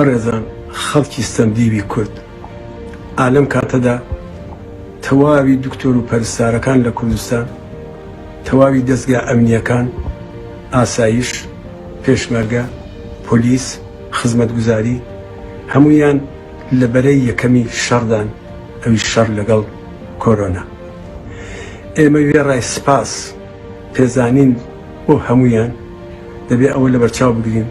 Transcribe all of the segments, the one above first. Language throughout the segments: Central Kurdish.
بەڕێزان خەڵکی ستەمدیوی کورد ئالەم کاتەدا تەواوی دکتۆر و پەرستارەکان لە کوردستان، تەواوی دەستگا ئەمنیەکان، ئاسایش، پێشمەرگە، پۆلیس، خزمەتگوزاری هەموویان لە بەرەی یەکەمی شەڕدان، ئەوی شەڕ لەگەڵ کۆرۆنا. ئێمە وێڕای سپاس پێزانین بۆ هەمویان دەبێت ئەوە لە بەرچاو بگرین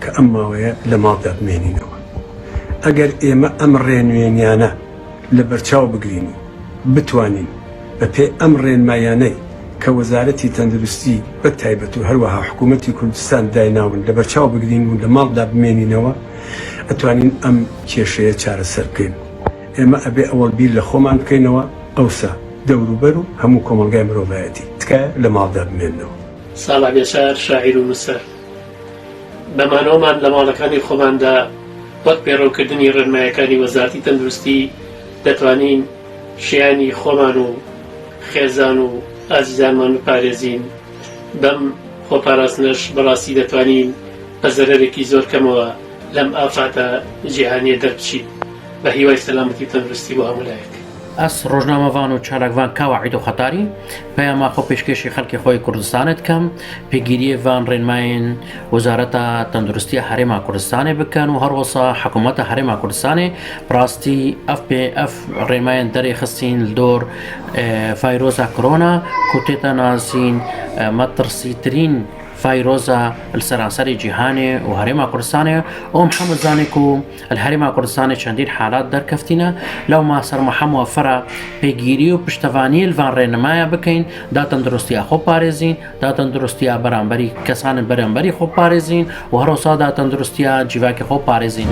کە ئەم ماوەیە لە ماڵدا بمێنینەوە. ئەگەر ئێمە ئەم ڕێنوێنیانە لە بەرچاو بگرین و بتوانین بە پێ ئەم ڕێنمایانەی کە وەزارەتی تەندروستی بە تایبەت و هەروەها حکوومەتی کوردستان دایناون لە بەرچاو بگرین و لە ماڵدا بمێنینەوە، ئەتوانین ئەم کێشەیە چارەسەر بکەین. ئێمە ئەبێ ئەوەڵ بیر لە خۆمان بکەینەوە، ئەوسا دەوروبەر و هەموو کۆمەلگای مرۆڤایەتی تکایە لە ماڵدا بمێننەوە. ساڵا بێشار شاعیر و نووسەر بەمانەوەمان لە ماڵەکانی خۆماندا وەک پێڕەوکردنی ڕێنمایەکانی وەزارەتی تەندروستی دەتوانین شیانی خۆمان و خێزان و ئازیزانمان بپارێزین. بەم خۆپاراستنەش بەڕاستی دەتوانین بە زەرەرێکی زۆر کەمەوە لەم ئافاتە جیهانیە دەربچین. بە هیوای سەلامەتی تەندروستی بۆ هەموو لایەک. ئەس ڕۆژنامەوان و چالاکوان کاوە عید و خەتاری پەیاما خۆ پێشکەشی خەڵکی خۆی کوردستانت کەم پێگیریەوان ڕێنمایین وەزارەتە تەندروستی هەرێما کوردستانی بکەن و هەروەسا حکوومەتە هەرێما کوردستانی ڕاستی ئەف ڕێنمایان دەرێ خستین دۆر ڤایرۆزا کۆرۆنا کوتێتە نازین مەترسیترین ڤایرۆزە سەرانسەری جیهانێ و هەرێما کوردستانێ ئەوم هەمووزانێک و هەرێما کوردستانی چەندین حالات دەرکەفتینە لەو ماسەرمە هەموو فەرە پێگیری و پشتەوانی لڤان ڕێنمایە بکەین دا تەندروستیە خۆ پارێزین، دا تەندروستیە بەرامبەری کەسانت بەرامبەری خۆ پارێزین و هەروەسا دا تەندروستیە جیواکی خۆ پارێزین.